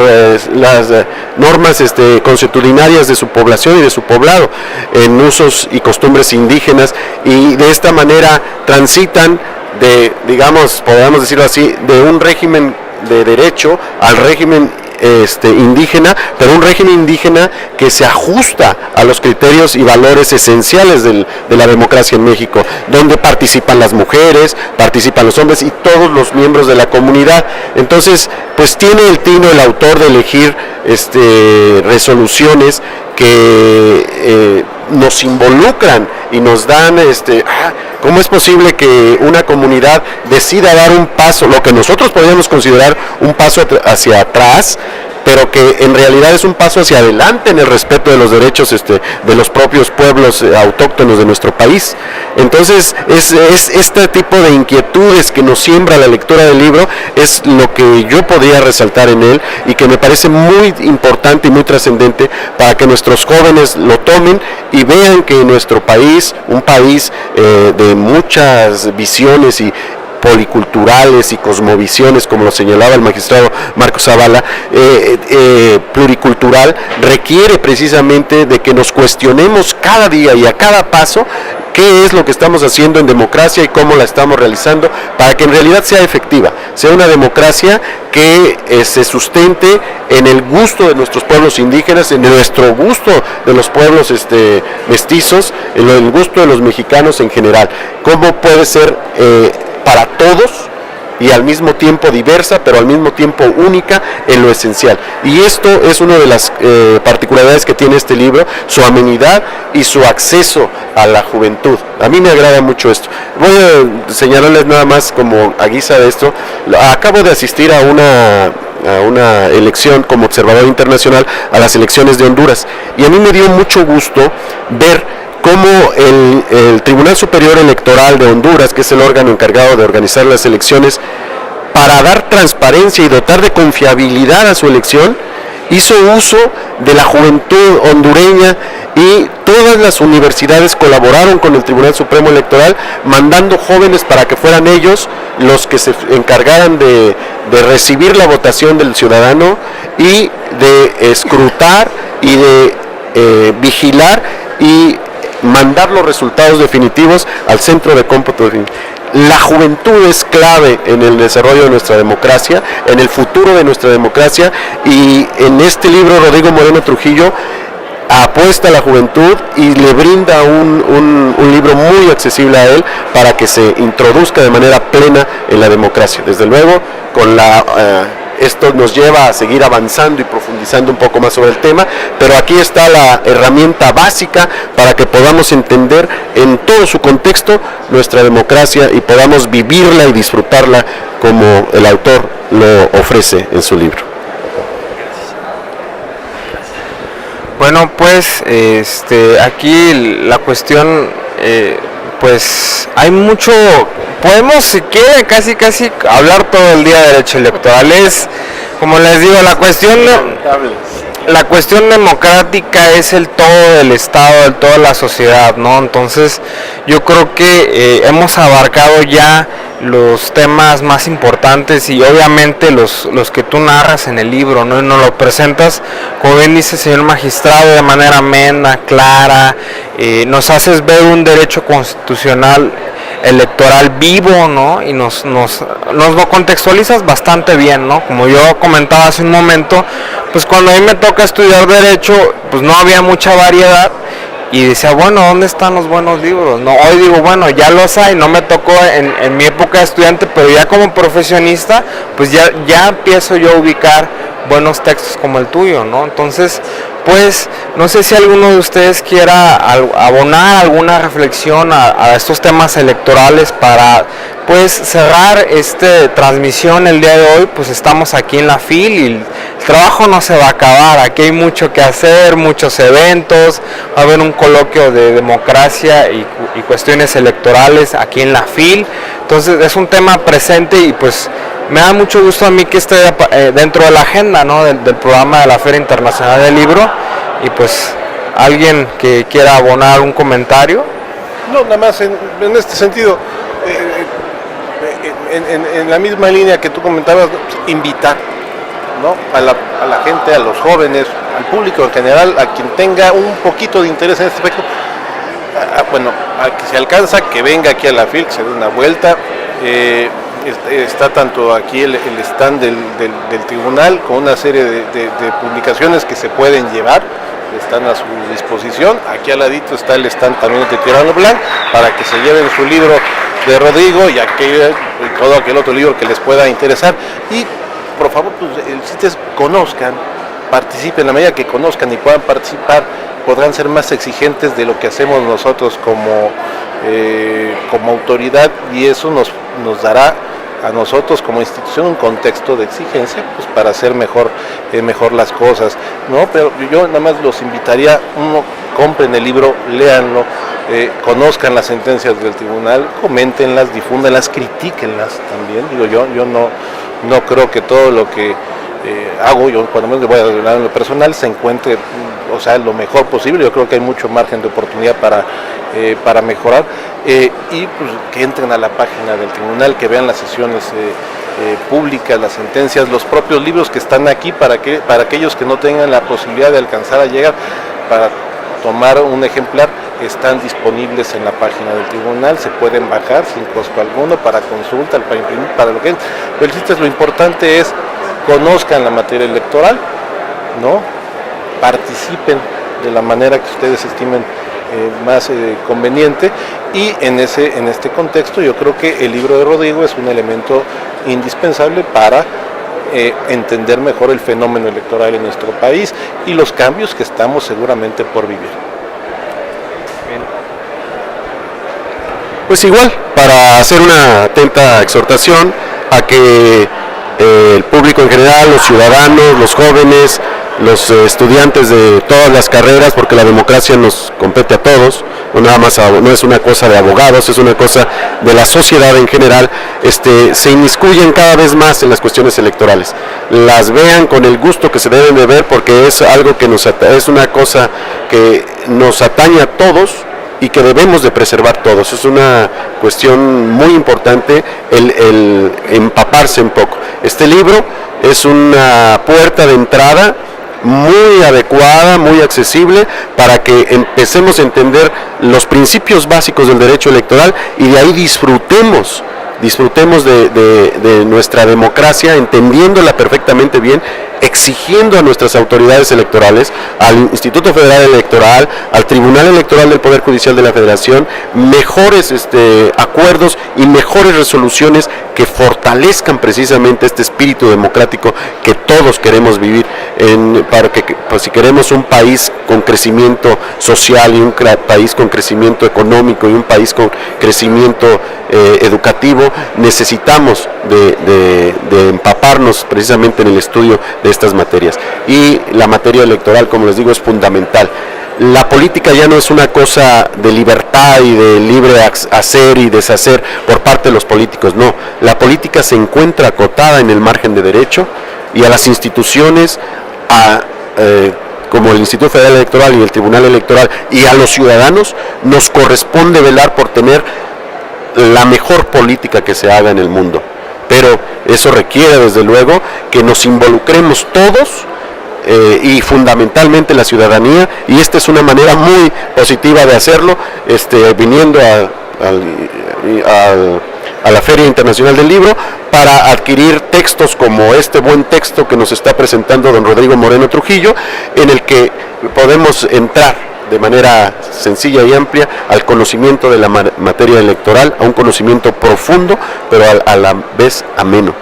las normas consuetudinarias de su población y de su poblado, en usos y costumbres indígenas, y de esta manera transitan de, digamos, podríamos decirlo así, de un régimen de derecho al régimen indígena, pero un régimen indígena que se ajusta a los criterios y valores esenciales de la democracia en México, donde participan las mujeres, participan los hombres y todos los miembros de la comunidad. Entonces, pues tiene el tino el autor de elegir resoluciones que nos involucran y nos dan, ¿cómo es posible que una comunidad decida dar un paso, lo que nosotros podríamos considerar un paso hacia atrás, pero que en realidad es un paso hacia adelante en el respeto de los derechos de los propios pueblos autóctonos de nuestro país? Entonces, es este tipo de inquietudes que nos siembra la lectura del libro, es lo que yo podría resaltar en él y que me parece muy importante y muy trascendente para que nuestros jóvenes lo tomen y vean que nuestro país, un país de muchas visiones y policulturales y cosmovisiones, como lo señalaba el magistrado Marcos Zavala, pluricultural, requiere precisamente de que nos cuestionemos cada día y a cada paso qué es lo que estamos haciendo en democracia y cómo la estamos realizando para que en realidad sea efectiva, sea una democracia que se sustente en el gusto de nuestros pueblos indígenas, en nuestro gusto de los pueblos mestizos, en el gusto de los mexicanos en general. ¿Cómo puede ser para todos y al mismo tiempo diversa, pero al mismo tiempo única en lo esencial? Y esto es una de las particularidades que tiene este libro, su amenidad y su acceso a la juventud. A mí me agrada mucho esto. Voy a señalarles nada más como a guisa de esto. Acabo de asistir a una elección como observador internacional a las elecciones de Honduras, y a mí me dio mucho gusto ver cómo el Tribunal Superior Electoral de Honduras, que es el órgano encargado de organizar las elecciones, para dar transparencia y dotar de confiabilidad a su elección, hizo uso de la juventud hondureña y todas las universidades colaboraron con el Tribunal Supremo Electoral, mandando jóvenes para que fueran ellos los que se encargaran de recibir la votación del ciudadano y de escrutar y de vigilar y mandar los resultados definitivos al centro de cómputo. La juventud es clave en el desarrollo de nuestra democracia, en el futuro de nuestra democracia, y en este libro Rodrigo Moreno Trujillo apuesta a la juventud y le brinda un libro muy accesible a él para que se introduzca de manera plena en la democracia. Desde luego, con esto nos lleva a seguir avanzando y profundizando un poco más sobre el tema, pero aquí está la herramienta básica para que podamos entender en todo su contexto nuestra democracia y podamos vivirla y disfrutarla como el autor lo ofrece en su libro. Bueno, pues aquí la cuestión, pues hay mucho, podemos si quiere casi hablar todo el día de derecho electoral. Es, como les digo, la cuestión democrática es el todo del Estado, el todo de la sociedad, ¿no? Entonces yo creo que hemos abarcado ya los temas más importantes y obviamente los que tú narras en el libro, ¿no? Y nos lo presentas, como bien dice el señor magistrado, de manera amena, clara, nos haces ver un derecho constitucional electoral vivo, ¿no? Y nos lo contextualizas bastante bien, ¿no? Como yo comentaba hace un momento, pues cuando a mí me toca estudiar derecho, pues no había mucha variedad. Y decía, bueno, ¿dónde están los buenos libros? No, hoy digo, bueno, ya los hay, no me tocó en mi época de estudiante, pero ya como profesionista, pues ya empiezo yo a ubicar buenos textos como el tuyo, ¿no? Entonces, pues, no sé si alguno de ustedes quiera abonar alguna reflexión a estos temas electorales para, pues, cerrar esta transmisión el día de hoy. Pues estamos aquí en la FIL y el trabajo no se va a acabar, aquí hay mucho que hacer, muchos eventos, va a haber un coloquio de democracia y cuestiones electorales aquí en la FIL, entonces es un tema presente y pues me da mucho gusto a mí que esté dentro de la agenda, ¿no? del programa de la Feria Internacional del Libro. Y pues alguien que quiera abonar un comentario. No, nada más en este sentido, en la misma línea que tú comentabas, invitar, ¿no? a la gente, a los jóvenes, al público en general, a quien tenga un poquito de interés en este aspecto, a que se alcanza, que venga aquí a la FIL, que se dé una vuelta. Está tanto aquí el stand del tribunal con una serie de publicaciones que se pueden llevar, están a su disposición. Aquí al ladito está el stand también de Tirano Blanc para que se lleven su libro de Rodrigo y todo aquel otro libro que les pueda interesar. Y por favor, pues, ustedes conozcan, participen, en la medida que conozcan y puedan participar, podrán ser más exigentes de lo que hacemos nosotros como autoridad, y eso nos dará a nosotros como institución un contexto de exigencia, pues, para hacer mejor las cosas, ¿no? Pero yo nada más los invitaría, compren el libro, léanlo, conozcan las sentencias del tribunal, coméntenlas, difúndanlas, critíquenlas también. Digo, yo no creo que todo lo que hago, yo cuando menos le voy a hablar en lo personal, se encuentre, o sea, lo mejor posible. Yo creo que hay mucho margen de oportunidad para mejorar, y pues que entren a la página del tribunal, que vean las sesiones públicas, las sentencias, los propios libros que están aquí, para aquellos que no tengan la posibilidad de alcanzar a llegar, para tomar un ejemplar, están disponibles en la página del tribunal, se pueden bajar sin costo alguno para consulta, para imprimir, para lo que es. Pero lo importante es conozcan la materia electoral, ¿no? Participen de la manera que ustedes estimen más conveniente, y en este contexto yo creo que el libro de Rodrigo es un elemento indispensable para entender mejor el fenómeno electoral en nuestro país y los cambios que estamos seguramente por vivir. Pues igual, para hacer una atenta exhortación a que el público en general, los ciudadanos, los jóvenes, los estudiantes de todas las carreras, porque la democracia nos compete a todos, no nada más no es una cosa de abogados, es una cosa de la sociedad en general, se inmiscuyen cada vez más en las cuestiones electorales, las vean con el gusto que se deben de ver, porque es algo que es una cosa que nos atañe a todos y que debemos de preservar todos. Es una cuestión muy importante el empaparse un poco. Este libro es una puerta de entrada muy adecuada, muy accesible, para que empecemos a entender los principios básicos del derecho electoral y de ahí disfrutemos de nuestra democracia, entendiéndola perfectamente bien, exigiendo a nuestras autoridades electorales, al Instituto Federal Electoral, al Tribunal Electoral del Poder Judicial de la Federación, mejores acuerdos y mejores resoluciones que fortalezcan precisamente este espíritu democrático que todos queremos vivir, para que pues, si queremos un país con crecimiento social y un país con crecimiento económico y un país con crecimiento educativo, necesitamos de empaparnos precisamente en el estudio de estas materias, y la materia electoral, como les digo, es fundamental. La política ya no es una cosa de libertad y de libre hacer y deshacer por parte de los políticos, no, la política se encuentra acotada en el margen de derecho, y a las instituciones, como el Instituto Federal Electoral y el Tribunal Electoral, y a los ciudadanos nos corresponde velar por tener la mejor política que se haga en el mundo, pero eso requiere desde luego que nos involucremos todos y fundamentalmente la ciudadanía, y esta es una manera muy positiva de hacerlo, viniendo a la Feria Internacional del Libro para adquirir textos como este buen texto que nos está presentando don Rodrigo Moreno Trujillo, en el que podemos entrar de manera sencilla y amplia al conocimiento de la materia electoral, a un conocimiento profundo, pero a la vez ameno.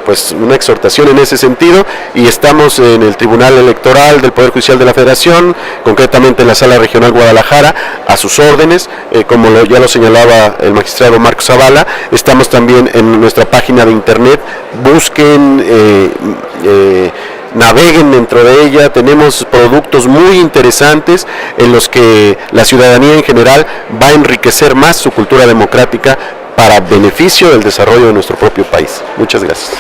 Pues una exhortación en ese sentido, y estamos en el Tribunal Electoral del Poder Judicial de la Federación, concretamente en la Sala Regional Guadalajara, a sus órdenes, como ya lo señalaba el magistrado Marcos Zavala. Estamos también en nuestra página de internet, busquen, naveguen dentro de ella, tenemos productos muy interesantes en los que la ciudadanía en general va a enriquecer más su cultura democrática para beneficio del desarrollo de nuestro propio país. Muchas gracias.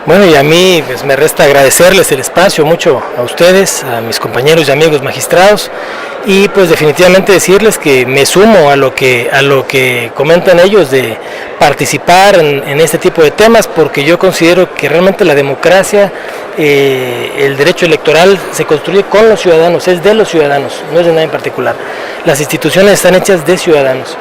Bueno, y a mí pues, me resta agradecerles el espacio mucho a ustedes, a mis compañeros y amigos magistrados, y pues definitivamente decirles que me sumo a lo que comentan ellos de participar en este tipo de temas, porque yo considero que realmente la democracia, el derecho electoral se construye con los ciudadanos, es de los ciudadanos, no es de nadie en particular. Las instituciones están hechas de ciudadanos,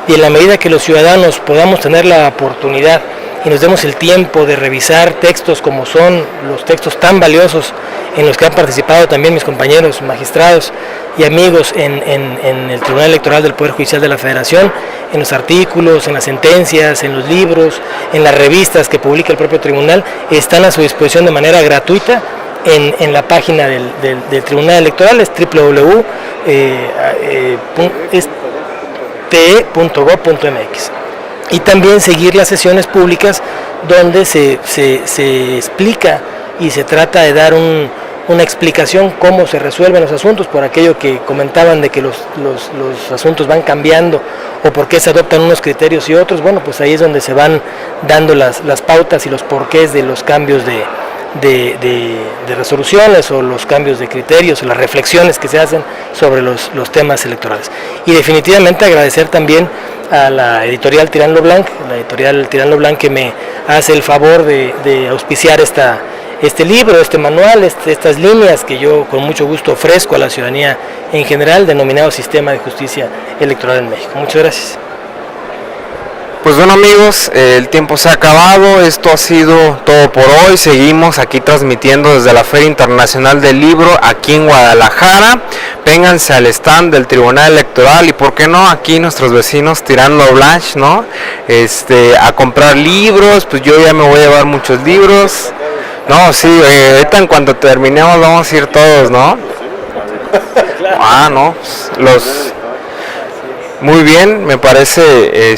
y en la medida que los ciudadanos podamos tener la oportunidad y nos demos el tiempo de revisar textos como son los textos tan valiosos en los que han participado también mis compañeros magistrados y amigos en el Tribunal Electoral del Poder Judicial de la Federación, en los artículos, en las sentencias, en los libros, en las revistas que publica el propio tribunal, están a su disposición de manera gratuita en la página del Tribunal Electoral, es www.te.gov.mx. Y también seguir las sesiones públicas donde se explica y se trata de dar una explicación cómo se resuelven los asuntos, por aquello que comentaban de que los asuntos van cambiando o por qué se adoptan unos criterios y otros. Bueno, pues ahí es donde se van dando las pautas y los porqués de los cambios de resoluciones o los cambios de criterios o las reflexiones que se hacen sobre los temas electorales. Y definitivamente agradecer también a la editorial Tirán Leblanc, que me hace el favor de auspiciar este libro, este manual, estas líneas que yo con mucho gusto ofrezco a la ciudadanía en general, denominado Sistema de Justicia Electoral en México. Muchas gracias. Pues bueno amigos, el tiempo se ha acabado, esto ha sido todo por hoy, seguimos aquí transmitiendo desde la Feria Internacional del Libro aquí en Guadalajara. Vénganse al stand del Tribunal Electoral y por qué no, aquí nuestros vecinos Tirán Leblanc, ¿no? A comprar libros, pues yo ya me voy a llevar muchos libros. No, sí, ahorita en cuanto terminemos vamos a ir todos, ¿no? Ah, no, Muy bien, me parece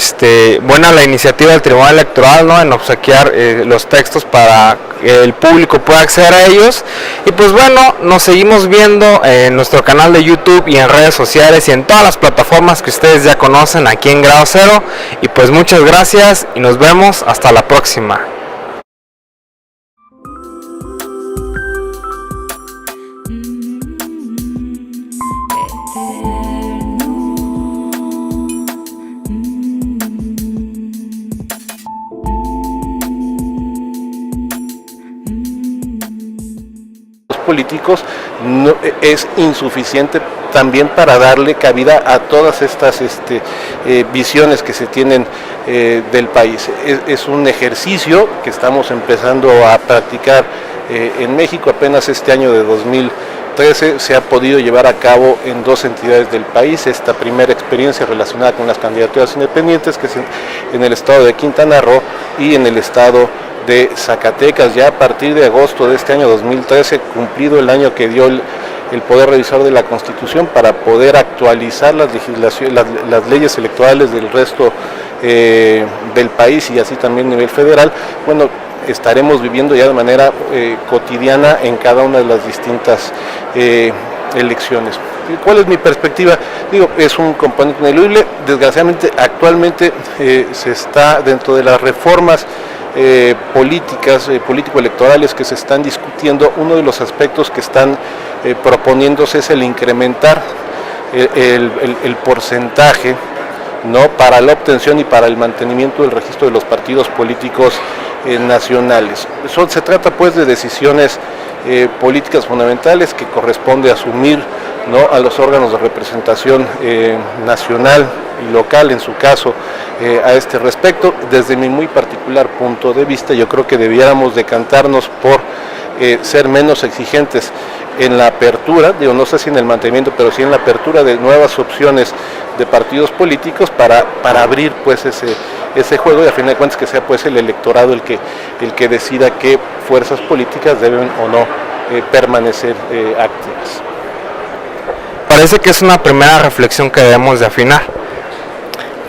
buena la iniciativa del Tribunal Electoral, ¿no?, en obsequiar los textos para que el público pueda acceder a ellos. Y pues bueno, nos seguimos viendo en nuestro canal de YouTube y en redes sociales y en todas las plataformas que ustedes ya conocen aquí en Grado Cero. Y pues muchas gracias y nos vemos hasta la próxima. Políticos no, es insuficiente también para darle cabida a todas estas visiones que se tienen del país. Es un ejercicio que estamos empezando a practicar en México. Apenas este año de 2013 se ha podido llevar a cabo en 2 entidades del país esta primera experiencia relacionada con las candidaturas independientes, que es en el estado de Quintana Roo y en el estado de Zacatecas. Ya a partir de agosto de este año 2013, cumplido el año que dio el Poder Revisor de la Constitución para poder actualizar las leyes electorales del resto del país y así también a nivel federal, bueno, estaremos viviendo ya de manera cotidiana en cada una de las distintas elecciones. ¿Cuál es mi perspectiva? Digo, es un componente ineludible. Desgraciadamente, actualmente se está dentro de las reformas políticas, político-electorales que se están discutiendo. Uno de los aspectos que están proponiéndose es el incrementar el porcentaje, ¿no?, para la obtención y para el mantenimiento del registro de los partidos políticos nacionales. Se trata pues de decisiones políticas fundamentales que corresponde asumir, ¿no?, a los órganos de representación nacional y local, en su caso, a este respecto. Desde mi muy particular punto de vista, yo creo que debiéramos decantarnos por ser menos exigentes en la apertura, digo, no sé si en el mantenimiento, pero sí en la apertura de nuevas opciones de partidos políticos para abrir pues ese juego, y a fin de cuentas que sea pues el electorado el que decida qué fuerzas políticas deben o no permanecer activas. Parece que es una primera reflexión que debemos de afinar.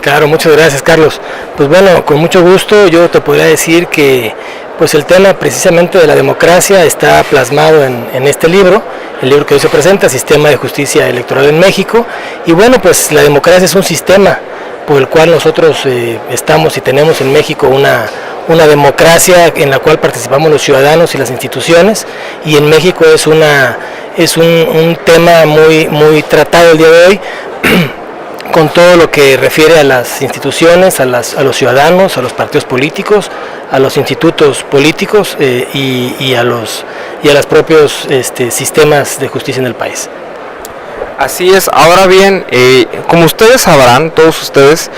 Claro, muchas gracias, Carlos. Pues bueno, con mucho gusto yo te podría decir que pues el tema precisamente de la democracia está plasmado en este libro, el libro que hoy se presenta, Sistema de Justicia Electoral en México. Y bueno, pues la democracia es un sistema por el cual nosotros estamos y tenemos en México una democracia en la cual participamos los ciudadanos y las instituciones, y en México es un tema muy tratado el día de hoy con todo lo que refiere a las instituciones, a los ciudadanos, a los partidos políticos, a los institutos políticos y a los propios sistemas de justicia en el país. Así es. Ahora bien, como ustedes sabrán, todos ustedes,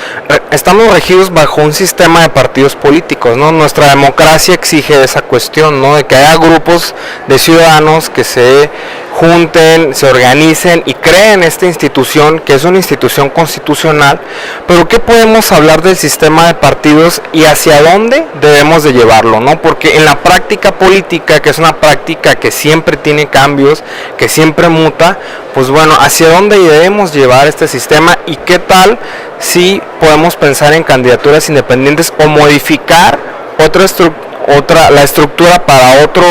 estamos regidos bajo un sistema de partidos políticos, ¿no? Nuestra democracia exige esa cuestión, ¿no?, de que haya grupos de ciudadanos que se junten, se organicen y creen esta institución, que es una institución constitucional. Pero ¿qué podemos hablar del sistema de partidos y hacia dónde debemos de llevarlo, ¿no? Porque en la práctica política, que es una práctica que siempre tiene cambios, que siempre muta, pues bueno, ¿hacia dónde debemos llevar este sistema y qué tal si podemos pensar en candidaturas independientes o modificar la estructura para otro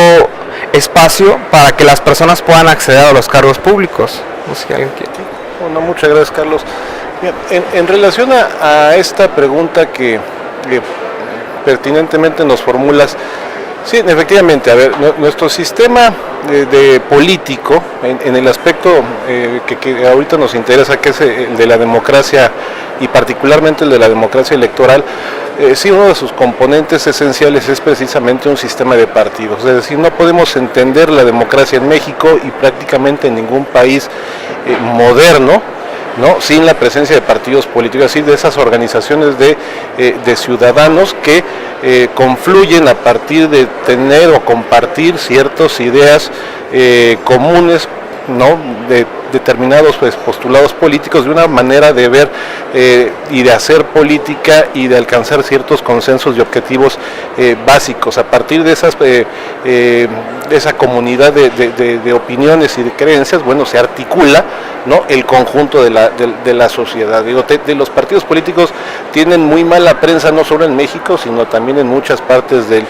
espacio para que las personas puedan acceder a los cargos públicos? No sé si alguien quiere. Bueno, muchas gracias, Carlos. Bien, en relación a esta pregunta que pertinentemente nos formulas, sí, efectivamente, a ver, nuestro sistema de político, en el aspecto que ahorita nos interesa, que es el de la democracia y particularmente el de la democracia electoral, sí, uno de sus componentes esenciales es precisamente un sistema de partidos. Es decir, no podemos entender la democracia en México y prácticamente en ningún país moderno, ¿no?, sin la presencia de partidos políticos, así de esas organizaciones de ciudadanos que confluyen a partir de tener o compartir ciertas ideas comunes, ¿no?, determinados postulados políticos, de una manera de ver y de hacer política y de alcanzar ciertos consensos y objetivos básicos. A partir de esa comunidad de opiniones y de creencias, bueno, se articula, ¿no?, el conjunto de la sociedad. Digo, de los partidos políticos tienen muy mala prensa, no solo en México, sino también en muchas partes del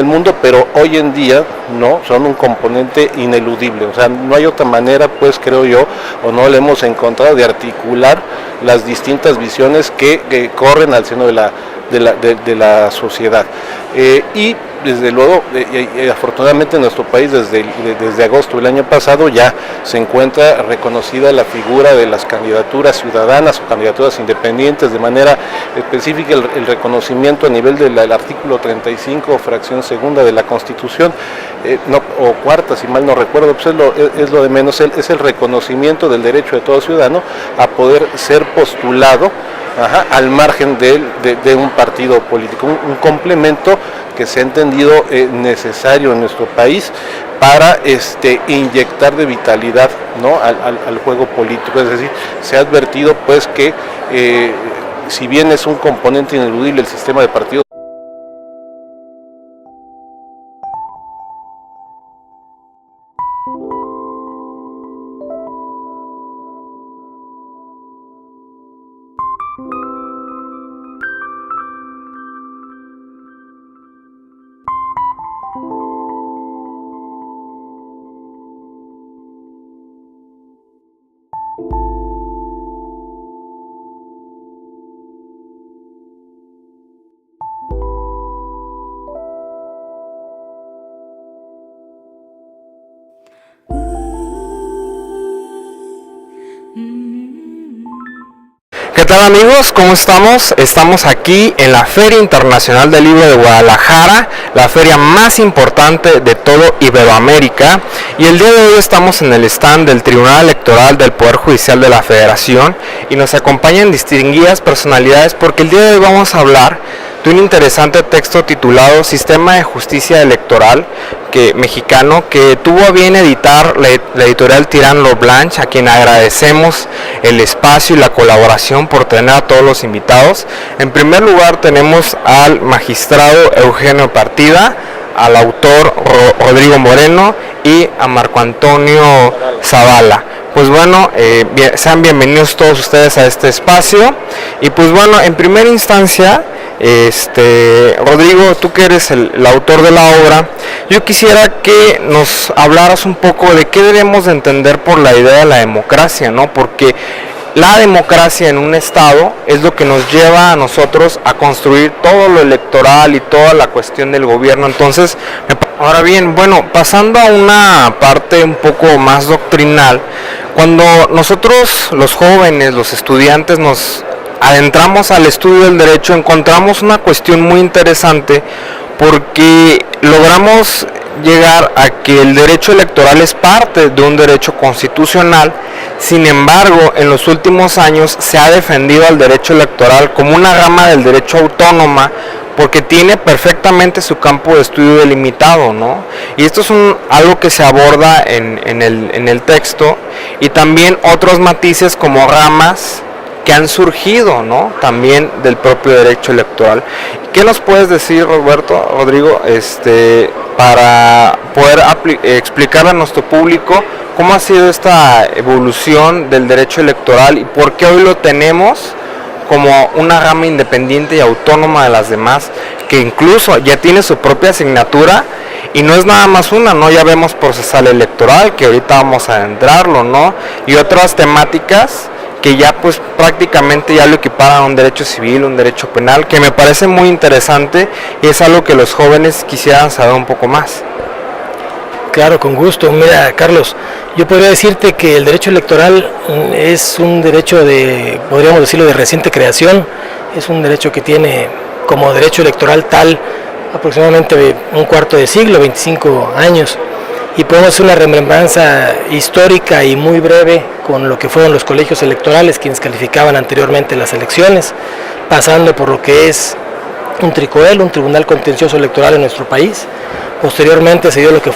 mundo, pero hoy en día, ¿no?, son un componente ineludible. O sea, no hay otra manera, pues, creo yo, o no le hemos encontrado, de articular las distintas visiones que corren al seno de la sociedad. Y desde luego, afortunadamente en nuestro país desde agosto del año pasado ya se encuentra reconocida la figura de las candidaturas ciudadanas o candidaturas independientes, de manera específica el reconocimiento a nivel del artículo 35, fracción segunda de la Constitución, o cuarta, si mal no recuerdo, pues es lo de menos, es el reconocimiento del derecho de todo ciudadano a poder ser postulado al margen de un partido político, un complemento que se ha entendido necesario en nuestro país para inyectar de vitalidad, ¿no?, al juego político. Es decir, se ha advertido, pues, que si bien es un componente ineludible el sistema de partidos, ¿Qué tal, amigos? ¿Cómo estamos? Estamos aquí en la Feria Internacional del Libro de Guadalajara, la feria más importante de todo Iberoamérica, y el día de hoy estamos en el stand del Tribunal Electoral del Poder Judicial de la Federación y nos acompañan distinguidas personalidades porque el día de hoy vamos a hablar de un interesante texto titulado Sistema de Justicia Electoral mexicano, que tuvo a bien editar la editorial Tirán Lo Blanche, a quien agradecemos el espacio y la colaboración por tener a todos los invitados. En primer lugar tenemos al magistrado Eugenio Partida, al autor Rodrigo Moreno y a Marco Antonio Zavala. Pues bueno, sean bienvenidos todos ustedes a este espacio. Y pues bueno, en primera instancia, Rodrigo, tú que eres el autor de la obra, yo quisiera que nos hablaras un poco de qué debemos de entender por la idea de la democracia, ¿no? Porque la democracia en un estado es lo que nos lleva a nosotros a construir todo lo electoral y toda la cuestión del gobierno. Entonces, ahora bien, bueno, pasando a una parte un poco más doctrinal, cuando nosotros los jóvenes, los estudiantes, nos adentramos al estudio del derecho, encontramos una cuestión muy interesante porque logramos llegar a que el derecho electoral es parte de un derecho constitucional. Sin embargo, en los últimos años se ha defendido al derecho electoral como una rama del derecho autónoma porque tiene perfectamente su campo de estudio delimitado, ¿no? Y esto es algo que se aborda en el texto, y también otros matices como ramas que han surgido, ¿no?, también del propio derecho electoral. ¿Qué nos puedes decir, Rodrigo, para poder explicarle a nuestro público cómo ha sido esta evolución del derecho electoral y por qué hoy lo tenemos como una rama independiente y autónoma de las demás, que incluso ya tiene su propia asignatura? Y no es nada más una, ¿no? Ya vemos procesal electoral, que ahorita vamos a adentrarlo, ¿no? Y otras temáticas que ya pues prácticamente ya lo equiparan a un derecho civil, un derecho penal, que me parece muy interesante y es algo que los jóvenes quisieran saber un poco más. Claro, con gusto. Mira, Carlos, yo podría decirte que el derecho electoral es un derecho podríamos decirlo, de reciente creación. Es un derecho que tiene como derecho electoral tal aproximadamente un cuarto de siglo, 25 años. Y podemos hacer una remembranza histórica y muy breve con lo que fueron los colegios electorales, quienes calificaban anteriormente las elecciones, pasando por lo que es un TRICOEL, un Tribunal Contencioso Electoral en nuestro país. Posteriormente se dio lo que fue